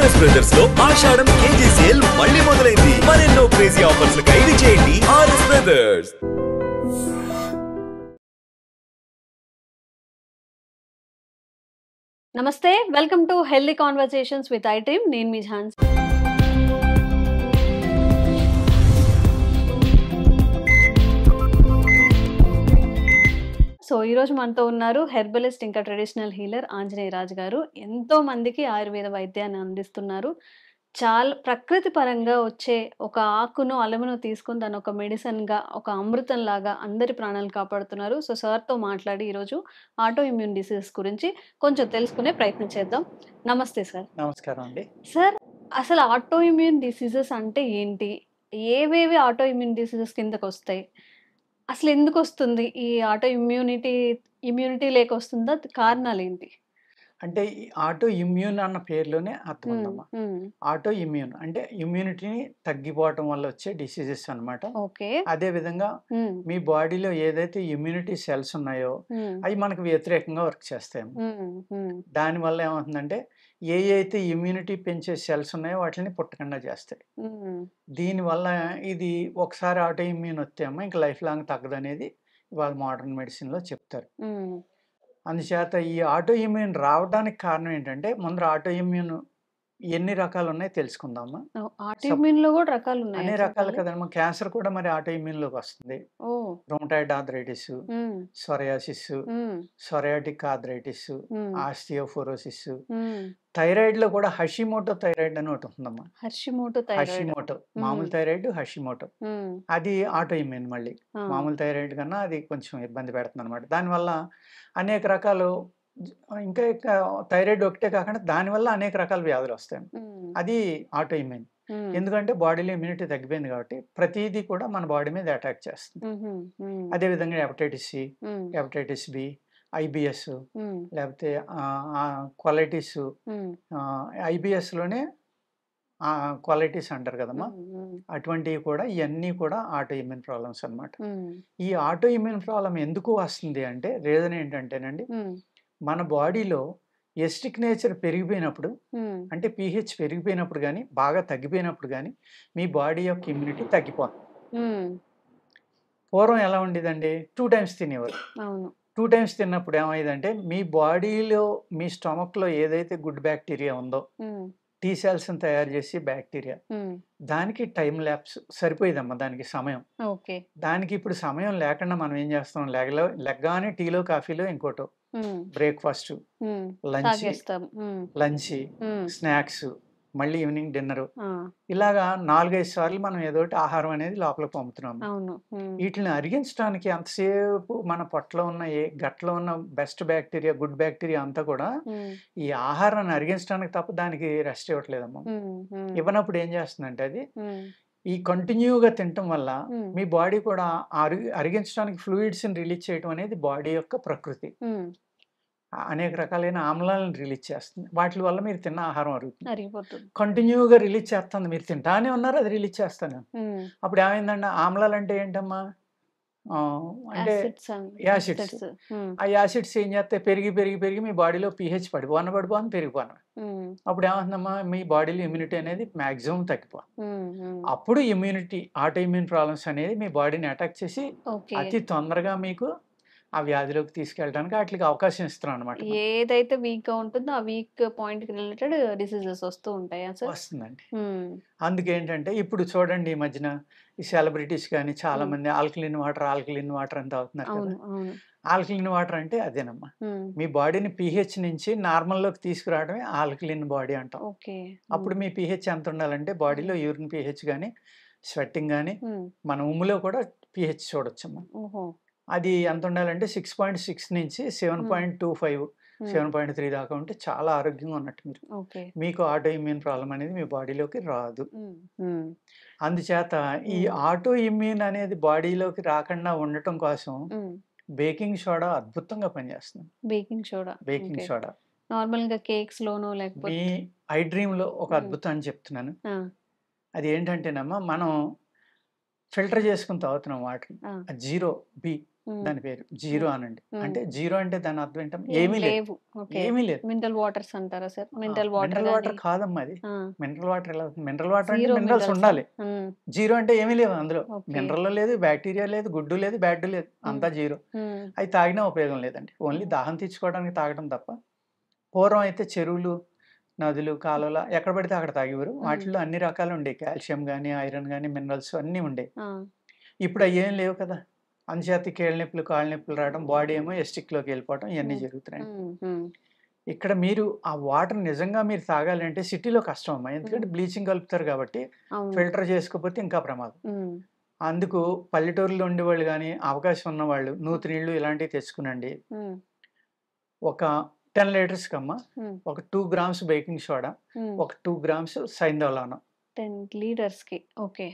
RS brothers లో ఆషాఢం KG sale మళ్ళీ మొదలైంది. మరెన్నో క్రేజీ ఆఫర్స్ ఖైదీ చేయండి ఆర్ఎస్ బ్రదర్స్. నమస్తే, welcome to healthy conversations with I dream. నేను మీ ఝాన్సీ. సో ఈరోజు మనతో ఉన్నారు హెర్బలిస్ట్ ఇంకా ట్రెడిషనల్ హీలర్ ఆంజనేయ రాజు గారు. ఎంతో మందికి ఆయుర్వేద వైద్యాన్ని అందిస్తున్నారు. చాలా ప్రకృతి పరంగా వచ్చే ఒక ఆకును అలమును తీసుకుని దాన్ని ఒక మెడిసిన్గా, ఒక అమృతం లాగా అందరి ప్రాణాలు కాపాడుతున్నారు. సో సార్తో మాట్లాడి ఈరోజు ఆటో ఇమ్యూన్ డిసీజెస్ గురించి కొంచెం తెలుసుకునే ప్రయత్నం చేద్దాం. నమస్తే సార్. నమస్కారం అండి. సార్, అసలు ఆటో ఇమ్యూన్ డిసీజెస్ అంటే ఏంటి? ఏవేవి ఆటో ఇమ్యూన్ డిసీజెస్ కిందకు వస్తాయి? అసలు ఎందుకు వస్తుంది ఈ ఆటో ఇమ్యూనిటీ లేక వస్తుందా? కారణాలు ఏంటి? అంటే ఈ ఆటో ఇమ్యూన్ అన్న పేరులోనే అర్థం ఉందమ్మా. ఆటో ఇమ్యూన్ అంటే ఇమ్యూనిటీని తగ్గిపోవటం వల్ల వచ్చే డిసీజెస్ అన్నమాట. ఓకే. అదే విధంగా మీ బాడీలో ఏదైతే ఇమ్యూనిటీ సెల్స్ ఉన్నాయో అవి మనకు వ్యతిరేకంగా వర్క్ చేస్తాయి. దానివల్ల ఏమవుతుందంటే ఏ అయితే ఇమ్యూనిటీ పెంచే సెల్స్ ఉన్నాయో వాటిని పుట్టకుండా చేస్తాయి. దీనివల్ల ఇది ఒకసారి ఆటో ఇమ్యూన్ వస్తేమో ఇంకా లైఫ్ లాంగ్ తగ్గదనేది ఇవాళ మోడర్న్ మెడిసిన్లో చెప్తారు. అందుచేత ఈ ఆటో ఇమ్యూన్ రావడానికి కారణం ఏంటంటే ముందర ఆటో ఇమ్యూన్ ఎన్ని రకాలు ఉన్నాయో తెలుసుకుందామా. ఆటో ఇమ్యూన్ లో కూడా రకాలు ఉన్నాయి. అన్ని రకాలు కదమ్మా. క్యాన్సర్ కూడా మరి ఆటో ఇమ్యూన్ లోకి వస్తుంది. Rheumatoid arthritis, psoriasis, psoriatic arthritis, osteoporosis, thyroid లో కూడా హషిమోటో థైరాయిడ్ అని ఒకటి ఉందమ్మా. హషిమోటో మామూలు థైరాయిడ్, హషిమోటో అది ఆటో ఇమ్యూన్. మళ్ళీ మామూలు థైరాయిడ్ కన్నా అది కొంచెం ఇబ్బంది పెడుతుంది అనమాట. దానివల్ల అనేక రకాలు, ఇంకా థైరాయిడ్ ఒకటే కాకుండా దానివల్ల అనేక రకాల వ్యాధులు వస్తాయి. అది ఆటో ఇమ్యూన్. ఎందుకంటే బాడీలో ఇమ్యూనిటీ తగ్గిపోయింది కాబట్టి ప్రతిదీ కూడా మన బాడీ మీద అటాక్ చేస్తుంది. అదేవిధంగా hepatitis C, hepatitis B, IBS, లేకపోతే కొలైటిస్, ఐబిఎస్ లోనే కొలైటిస్ అంటారు కదమ్మా. అటువంటివి కూడా ఇవన్నీ కూడా ఆటో ఇమ్యూన్ ప్రాబ్లమ్స్ అన్నమాట. ఈ ఆటో ఇమ్యూన్ ప్రాబ్లం ఎందుకు వస్తుంది అంటే రీజన్ ఏంటంటేనండి, మన బాడీలో ఎస్టిక్ నేచర్ పెరిగిపోయినప్పుడు, అంటే pH పెరిగిపోయినప్పుడు కానీ బాగా తగ్గిపోయినప్పుడు కానీ మీ బాడీ యొక్క ఇమ్యూనిటీ తగ్గిపోతుంది. పూర్వం ఎలా ఉండేదండి, 2 times తినేవారు. 2 times తిన్నప్పుడు ఏమైందంటే మీ బాడీలో మీ స్టమక్లో ఏదైతే గుడ్ బ్యాక్టీరియా ఉందో టీ సెల్స్ని తయారు చేసి బ్యాక్టీరియా, దానికి టైం ల్యాప్స్ సరిపోయేదమ్మా. దానికి సమయం. దానికి ఇప్పుడు సమయం లేకుండా మనం ఏం చేస్తాం, లెగ్గానే టీలో కాఫీలో ఇంకోటో బ్రేక్ఫాస్ట్, లంచ్, స్నాక్స్, మళ్ళీ ఈవినింగ్ డిన్నర్, ఇలాగా 4-5 సార్లు మనం ఏదో ఒకటి ఆహారం అనేది లోపలికి పంపుతున్నాము. వీటిని అరిగించడానికి అంతసేపు మన పొట్టలో ఉన్న గట్లో ఉన్న బెస్ట్ బ్యాక్టీరియా, గుడ్ బ్యాక్టీరియా అంతా కూడా ఈ ఆహారాన్ని అరిగించడానికి తప్ప దానికి రెస్ట్ ఇవ్వట్లేదమ్మా. ఇవ్వనప్పుడు ఏం చేస్తుందంటే అది ఈ కంటిన్యూగా తినటం వల్ల మీ బాడీ కూడా అరిగించడానికి ఫ్లూయిడ్స్ని రిలీజ్ చేయడం అనేది బాడీ యొక్క ప్రకృతి. అనేక రకాలైన ఆమ్లాలను రిలీజ్ చేస్తుంది. వాటి వల్ల మీరు తిన్న ఆహారం అరుగుతుంది. కంటిన్యూగా రిలీజ్ చేస్తుంది. మీరు తింటానే ఉన్నారు, అది రిలీజ్ చేస్తాను. అప్పుడు ఏమైందండి, ఆమ్లాలు అంటే ఏంటమ్మా, అంటే యాసిడ్స్. ఆ యాసిడ్స్ ఏం చేస్తాయి, పెరిగి పెరిగి పెరిగి మీ బాడీలో pH పడిపోను పెరిగిపోను. అప్పుడు ఏమవుతుందమ్మా, మీ బాడీలో ఇమ్యూనిటీ అనేది మాక్సిమం తగ్గిపోతుంది. అప్పుడు ఇమ్యూనిటీ ఆటో ఇమ్యూన్ ప్రాబ్లమ్స్ అనేది మీ బాడీని అటాక్ చేసి అతి తొందరగా మీకు ఆ వ్యాధిలోకి తీసుకెళ్ళడానికి వాటికి అవకాశం ఇస్తున్నాం అనమాట. ఏదైతే వీక్ గా ఉంటుందో ఆ వీక్ పాయింట్ కి రిలేటెడ్ డిసీజెస్ వస్తూ ఉంటాయి. వస్తుందండి. అందుకేంటంటే ఇప్పుడు చూడండి, ఈ మధ్యన ఈ సెలబ్రిటీస్ కానీ చాలా మంది ఆల్కలిన్ వాటర్ అని తాగుతున్నారు కదా. ఆల్కలిన్ వాటర్ అంటే అదేనమ్మా, మీ బాడీని pH నుంచి నార్మల్లోకి తీసుకురావడమే ఆల్కలిన్ బాడీ అంటాం. అప్పుడు మీ pH ఎంత ఉండాలంటే బాడీలో యూరిన్ pH కానీ స్వెట్టింగ్ కానీ మన ఉమ్ములో కూడా pH చూడొచ్చమ్మా. అది ఎంత ఉండాలంటే 6.6 నుంచి 7.25, 7.3 దాకా ఉంటే చాలా ఆరోగ్యంగా ఉన్నట్టు మీరు. మీకు ఆటో ఇమ్యూన్ ప్రాబ్లం అనేది మీ బాడీలోకి రాదు. అందుచేత ఈ ఆటో ఇమ్యూన్ అనేది బాడీలోకి రాకుండా ఉండటం కోసం బేకింగ్ సోడా అద్భుతంగా పనిచేస్తుంది. బేకింగ్ సోడా నార్మల్గా కేక్స్ లోనో లేకపోతే మీ ఐ డ్రీమ్ లో ఒక అద్భుతం అని చెప్తున్నాను. అది ఏంటంటేనమ్మా, మనం ఫిల్టర్ చేసుకుని తాగుతున్నాం వాటర్, 0 B దాని పేరు జీరో అనండి. అంటే జీరో అంటే దాని అర్థం ఏంటమ్మా? ఏం ఏమీ లేదు, లేవు. ఓకే. ఏమీ లేదు. మినరల్ వాటర్స్ అంటారా sir? Mineral water mineral water గాని కాదమ్మా అది. ఆ! మినరల్ వాటర్ ఎలా అవుతుంది? మినరల్ వాటర్ అంటే జీరో మినరల్స్ మినరల్సా? ఉండాలి. హ్మ్. జీరో అంటే ఏమీ లేవు అందులో. ఓకే. మినరల్ లేదు, బ్యాక్టీరియా లేదు, గుడ్డు లేదు, బ్యాడ్ లేదు. హ్మ్. అంతా జీరో. హ్మ్. అయి తాగినా ఉపయోగం లేదండి. ఓన్లీ దాహం తీర్చుకోవడానికి తాగడం తప్ప. పూర్వం అయితే చెరువులు, నదులు, కాలువల ఎక్కడ పడితే అక్కడ తాగేవారు. హ్మ్. వాటిల్లో అన్ని రకాలు ఉండేవి. కాల్షియం గాని, ఐరన్ గాని, మినరల్స్ అన్నీ ఉండేవి. ఆ! ఇప్పుడు అయ్యేం లేవు కదా! అందుచేత కీళ్ళ నొప్పులు, కాళ్ళ నొప్పులు రావడం, బాడీ ఏమో ఎస్టిక్‌లోకి వెళ్ళిపోవడం ఇయన్నీ హ్మ్. జరుగుతున్నాయి. హ్మ్. హ్మ్. ఇక్కడ మీరు ఆ వాటర్ నిజంగా మీరు తాగాలంటే సిటీలో కష్టం అమ్మా. ఎందుకంటే హ్మ్. బ్లీచింగ్ కలుపుతారు కాబట్టి అవును. ఫిల్టర్ చేసుకోకపోతే ఇంకా ప్రమాదం. హ్మ్. అందుకు పల్లెటూరులో ఉండేవాళ్ళు గాని, అవకాశం ఉన్నవాళ్ళు నూతి నీళ్ళు ఇలాంటివి తెచ్చుకునండి. హ్మ్. ఒక 10 లీటర్స్‌కమ్మా హ్మ్. ఒక 2 గ్రామ్స్ బేకింగ్ సోడా, హ్మ్. ఒక 2 గ్రామ్స్ సైంధవ 10 లీటర్స్‌కి. ఓకే.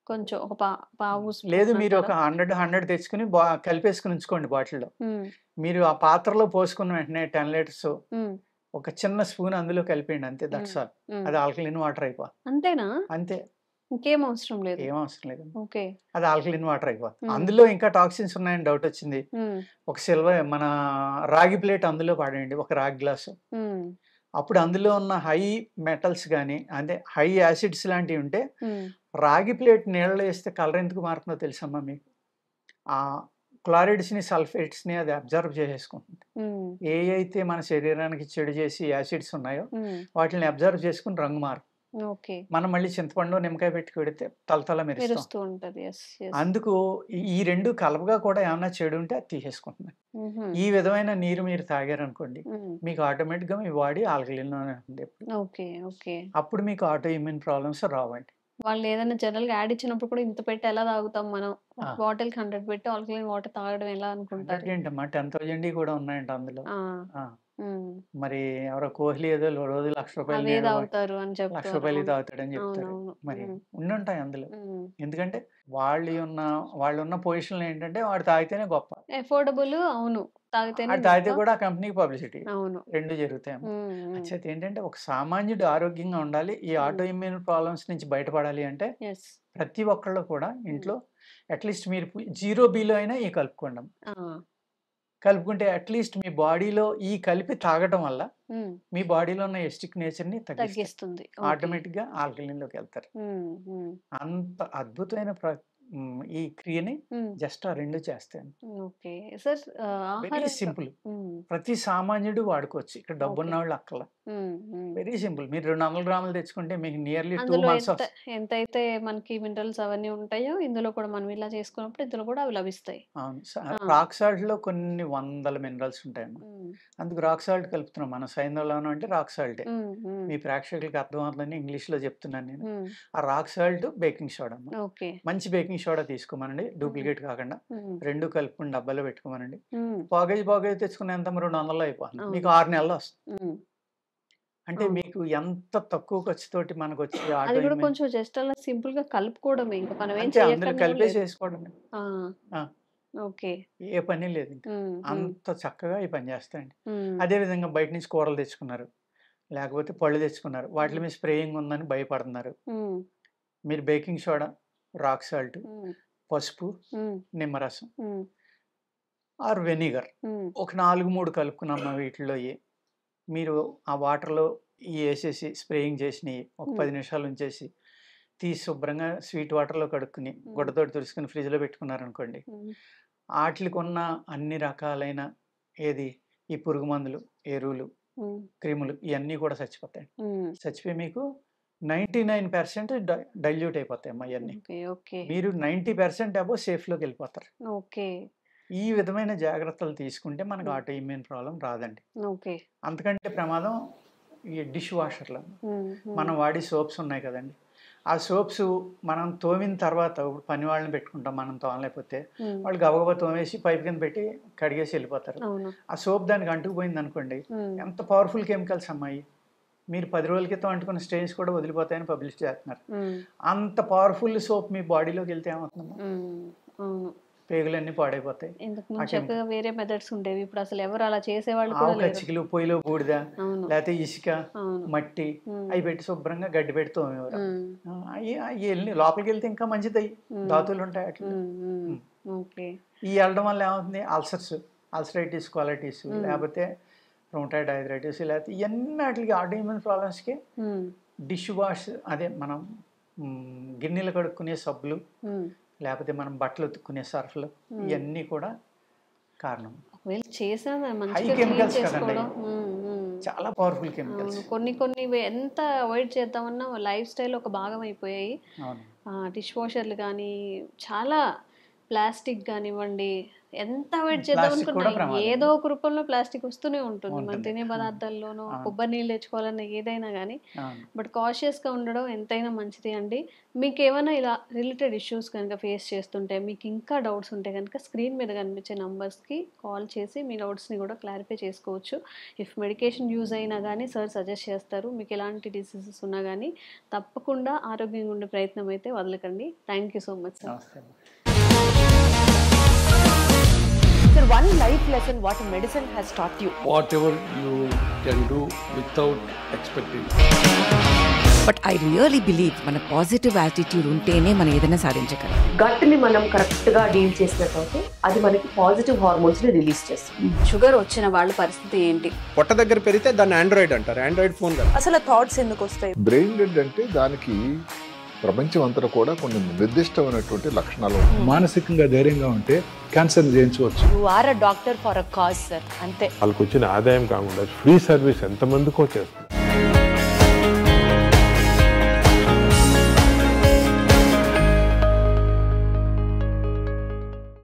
కొంచెం ఒక పావు లేదు స్పూన్ మీరు ఒక అంటారా? 100 తెచ్చుకొని కలిపేసుకొని ఉంచుకోండి బాటిల్‌లో. హ్మ్. మీరు ఆ పాత్రలో పోసుకున్న వెంటనే 10 లీటర్స్ హ్మ్. ఒక చిన్న స్పూన్ అందులో కలిపేయండి అంతే. హ్మ్. That's all. హ్మ్. అది ఆల్కలీన్ వాటర్ అయిపోద్ది. అంతేనా? అంతే. ఇంకేం అవసరం లేదు. ఏం అవసరం లేదండి. ఓకే. అది ఆల్కలీన్ వాటర్ అయిపోద్ది. హ్మ్. అందులో ఇంకా టాక్సిన్స్ ఉన్నాయని డౌట్ వచ్చింది. హ్మ్. ఒక సిల్వర్ మన రాగి ప్లేట్ అందులో పడేయండి. ఒక రాగి గ్లాసు. హ్మ్. అప్పుడు అందులో ఉన్న హై మెటల్స్ గాని, అంటే హై యాసిడ్స్ లాంటివి ఉంటే హ్మ్. రాగి ప్లేట్ నీళ్ళలో ఏస్తే కలర్ ఎందుకు మారుతుందో తెలుసమ్మా మీకు? ఆ క్లోరైడ్స్‌ని, సల్ఫేట్స్‌ని అది అబ్జర్వ్ చేసేసుకుంటుంది. హ్మ్. ఏయైతే మన శరీరానికి చెడు చేసి యాసిడ్స్ ఉన్నాయో హ్మ్. వాటిల్ని అబ్జర్వ్ చేసుకొని రంగు మారుతుంది. ఓకే. మనం మళ్ళీ చింతపండు, నిమ్మకాయ పెట్టి కొడితే తళతళ మెరుస్తాం. మెరుస్తూ ఉంటది. యెస్. యెస్. అందుకు ఈ 2 కలపగా కూడా ఏమన్నా చెడు ఉంటే అది తీసేసుకుంటుంది. హుహు. ఈ విధమైన నీరు మీరు తాగారనుకోండి, హ్మ్. మీకు ఆటోమేటిక్‌గా మీ బాడీ ఆల్కలీన్‌లోనే ఉంటుంది ఎప్పుడు. ఓకే. ఓకే. అప్పుడు మీకు ఆటో ఇమ్యూన్ ప్రాబ్లమ్స్ రావండి. వాళ్ళేదైనా జనరల్‌గా యాడ్ ఇచ్చినప్పుడు కూడా ఇంత పెట్టి ఎలా తాగుతాం మనం? ఒక ఆ! బాటిల్‌కి 100 పెట్టి ఆల్కలైన్ వాటర్ తాగడం ఎలా అనుకుంటారు? 100కి ఏంటమ్మా 10,000యి కూడా ఉన్నాయంట అందులో. ఆ! ఆ! హ్మ్. మరి ఎవరో కోహ్లీ ఏదో రోజు ₹1,00,000 అవే నీళ్ళు తాగుతారు అని చెప్తారు. ₹1,00,000 అవును. తాగుతాడని చెప్తారు. అవునవును. మరి హ్మ్. ఉండుంటాయి అందులో. హ్మ్. ఎందుకంటే వాళ్ళున్న పొజిషన్‌లో ఏంటంటే వాడు తాగితేనే గొప్ప. ఎఫోర్డబుల్ అవును. తాగితేనే ఆడు గొప్ప. తాగితే కూడా ఆ కంపెనీకి పబ్లిసిటీ. అవును. 2 జరుగుతాయమ్మా. హ్మ్. హ్మ్. అంచేత ఏంటంటే ఒక సామాన్యుడు ఆరోగ్యంగా ఉండాలి. ఈ హ్మ్. ఆటో ఇమ్యూన్ ప్రాబ్లమ్స్ నుంచి బయటపడాలి అంటే యెస్. ప్రతి ఒక్కళ్ళు కూడా హ్మ్. ఇంట్లో అట్‌లీస్ట్ మీరు జీరో బిలో అయినా ఇయి కలుపుకోండమ్మా. ఆ! కలుపుకుంటే అట్‌లీస్ట్ మీ బాడీలో ఈ కలిపి తాగటం వల్ల హ్మ్. మీ బాడీలో ఉన్న ఎసిటిక్ నేచర్‌ని తగ్గిస్తాయి. తగ్గిస్తుంది. ఓకే. ఆటోమేటిక్‌గా ఆల్కలీన్‌లోకెళ్తారు. హ్మ్. హ్మ్. అంత అద్భుతమైన ఈ క్రియని హ్మ్. జస్ట్ ఆ 2 చేస్తాయండి. ఓకే. సార్ వెరీ ఆహార సింపుల్. హ్మ్. ప్రతి సామాన్యుడు వాడుకోవచ్చు. ఇక్కడ ఓకే. డబ్బున్నోళ్ళు అక్కల. హ్మ్. హ్మ్. Very simple. మీరు 200 గ్రాములు తెచ్చుకుంటే మీకు నియర్లీ 2 అందులో మంత్స్ ఆఫ్ ఎంతైతే మనకి మినరల్స్ అవన్నీ ఉంటాయో, ఇందులో కూడా మనం ఇలా చేసుకున్నప్పుడు ఇందులో కూడా అవి లభిస్తాయి. అవును. ఆ! రాక్ సాల్ట్‌లో కొన్ని వందల మినరల్స్ ఉంటాయమ్మా. హ్మ్. అందుకు రాక్ సాల్ట్ కలుపుతున్నాం. మనం సైంధవంలో అంటే రాక్ సాల్టే. హ్మ్. హ్మ్. మీ ప్రేక్షకులకి అర్థమవుతుందని ఇంగ్లీష్‌లో చెప్తున్నాను నేను. హ్మ్. ఆ రాక్ సాల్ట్, బేకింగ్ సోడా అమ్మా. ఓకే. మంచి బేకింగ్ సోడా తీసుకోమనండి. హ్మ్. డూప్లికేట్ కాకుండా. హ్మ్. 2 కలుపుకొని డబ్బాలో పెట్టుకోమనండి. హ్మ్. పావుకేజీ తెచ్చుకున్న ఎంతమ్మా 200లో అయిపోతుంది. మీకు అవును. 6 నెలల్లో వస్తుంది. హ్మ్. అంటే అవును. మీకు ఎంత తక్కువ ఖర్చుతోటి మనకొచ్చే అది ఆటో కూడా ఇమ్యూన్ కొంచెం జస్ట్ అలా సింపుల్‌గా కలుపుకోవడమే. ఇంక మనం ఏం అంతే అందులో చేయక్కర్నేమో కలిపేసి లేదు. ఏసుకోవడమే. ఆ! ఆ! ఓకే. ఏ పని లేదింక. హ్మ్. హ్మ్. అంత చక్కగా ఈ పని చేస్తాయండి. హ్మ్. అదే విధంగా బయట నుంచి కూరలు తెచ్చుకున్నారు. లేకపోతే పళ్ళు తెచ్చుకున్నారు. వాటిల హ్మ్. మీద స్ప్రేయింగ్ ఉందని భయపడుతున్నారు. హ్మ్. మీరు బేకింగ్ సోడా, రాక్ సాల్ట్, హ్మ్. పసుపు, హ్మ్. నిమ్మరసం హ్మ్. ఆర్ వెనిగర్ హ్మ్. ఒక 4, 3 కలుపుకున్నామా వీటిల్లోయి మీరు ఆ వాటర్‌లో ఇయేసేసి స్ప్రేయింగ్ చేసినయి ఒక హ్మ్. 10 నిమిషాలు ఉంచేసి, తీసి శుభ్రంగా స్వీట్ వాటర్‌లో కడుక్కొని, హ్మ్. గుడ్డతోటి తుడుచుకొని ఫ్రిడ్జ్‌లో పెట్టుకున్నారనుకోండి. హ్మ్. ఆటిలకున్న అన్ని రకాలైన ఏది ఈ పురుగు మందులు, ఎరువులు, హ్మ్. క్రిములు ఇయన్నీ కూడా చచ్చిపోతాయండి. హ్మ్. చచ్చిపోయి మీకు 99% డైల్యూట్ అయిపోతాయమ్మా ఇయన్నీ. ఓకే. ఓకే. మీరు 90% అబోవ్ సేఫ్‌లోకెళ్ళిపోతారు. ఓకే. ఈ విధమైన జాగ్రత్తలు తీసుకుంటే మనకు హ్మ్. ఆటో ఇమ్యూన్ ప్రాబ్లమ్ రాదండి. ఓకే. అంతకంటే ప్రమాదం ఈ డిష్ వాషర్‌లు. హ్మ్. హ్మ్. మనం వాడే సోప్స్ ఉన్నాయి కదండీ! ఆ సోప్స్ మనం తోమిన తర్వాత ఇప్పుడు పని వాళ్ళని పెట్టుకుంటాం మనం తోమలేకపోతే. హ్మ్. వాళ్ళు గబగబా తోమేసి పైప్ కింద పెట్టి కడిగేసి ఎళ్ళిపోతారు. అవును. ఆ సోప్ దానికి అంటుకుపోయిందనుకోండి, హ్మ్. ఎంత పవర్‌ఫుల్ కెమికల్స్ అమ్మా అయి. మీరు 10 రోజుల క్రితం అంటుకున్న స్టెయిన్స్ కూడా వదిలిపోతాయని పబ్లిష్ చేస్తున్నారు. హ్మ్. అంత పవర్‌ఫుల్ సోప్ మీ బాడీలోకెళ్తే ఏమవుతుందమ్మా? హ్మ్. అవును. పేగులన్నీ పాడైపోతాయి. ఇంతకు ముందు చక్కగా వేరే మెథడ్స్ ఉండేవి, ఇప్పుడు అసలు ఎవరు అలా చేసేవాళ్ళు కూడా లేరు. కచ్చికలు, పొయ్యిలో బూడిద, లేకపోతే ఇసుక, మట్టి అవి పెట్టి శుభ్రంగా గడ్డి పెట్టి తోమేవారు. అవి లోపలికి వెళ్తే ఇంకా మంచిది, ధాతువులు ఉంటాయి అట్లా. ఈ వెళ్ళడం వల్ల ఏమవుతుంది, అల్సరైటిస్, కొలైటిస్, లేకపోతే రొమటాయిడ్ ఆర్థరైటిస్, లేకపోతే ఇవన్నీ ఆటోఇమ్యూన్ ప్రాబ్లమ్స్కి డిష్ వాష్, అదే మనం గిన్నెలు కడుక్కునే సబ్బులు, లేకపోతే మనం బట్టలు ఉతుక్కునే సర్ఫ్లు, ఇవన్నీ కూడా కారణం. హై కెమికల్స్ కదండి, చాలా పవర్ఫుల్ కెమికల్స్. కొన్ని ఎంత అవాయిడ్ చేద్దామన్నా లైఫ్ స్టైల్ ఒక భాగం అయిపోయాయి. డిష్ వాషర్లు కానీ, చాలా ప్లాస్టిక్ కానివ్వండి, ఎంత అవాయిడ్ చేద్దాం అనుకున్నా ఏదో ఒక రూపంలో ప్లాస్టిక్ వస్తూనే ఉంటుంది. మనం తినే పదార్థాల్లోనూ, కొబ్బరి నీళ్ళు తెచ్చుకోవాలన్నా ఏదైనా కానీ. బట్ కాషియస్గా ఉండడం ఎంతైనా మంచిది అండి. మీకు ఏమైనా ఇలా రిలేటెడ్ ఇష్యూస్ కనుక ఫేస్ చేస్తుంటే, మీకు ఇంకా డౌట్స్ ఉంటే కనుక స్క్రీన్ మీద కనిపించే నంబర్స్కి కాల్ చేసి మీ డౌట్స్ని కూడా క్లారిఫై చేసుకోవచ్చు. ఇఫ్ మెడికేషన్ యూజ్ అయినా కానీ సార్ సజెస్ట్ చేస్తారు. మీకు ఎలాంటి డిసీజెస్ ఉన్నా కానీ తప్పకుండా ఆరోగ్యంగా ఉండే ప్రయత్నం అయితే వదలకండి. Thank you so much sir. Sir, one life lesson what medicine has taught you. Whatever you can do without expecting. But I really believe మన పాజిటివ్ యాటిట్యూడ్ ఉంటేనే మనం ఏదైనా సాధించగలం. గట్ ని మనం కరెక్ట్ గా డీల్ చేసినట్లయితే అది మనకి పాజిటివ్ హార్మోన్స్ ని రిలీజ్ చేస్తుంది. షుగర్ వచ్చిన వాళ్ళ పరిస్థితి ఏంటి? పొట్ట దగ్గర పెరిగితే దాన్ని ఆండ్రాయిడ్ అంటారు, ఆండ్రాయిడ్ ఫోన్ కాదు. అసలు థాట్స్ ఎందుకు వస్తాయి? బ్రెయిన్ డెడ్ అంటే దానికి ప్రపంచం అంతా కూడా కొన్ని నిర్దిష్టమైనటువంటి లక్షణాలు. మానసికంగా ధైర్యంగా ఉంటే క్యాన్సర్ జయించవచ్చు. You are a doctor for a cause sir, అంతే. వాళ్ళకి వచ్చిన ఆదాయం కాకుండా ఫ్రీ సర్వీస్ ఎంతమందికో చేస్తుంది.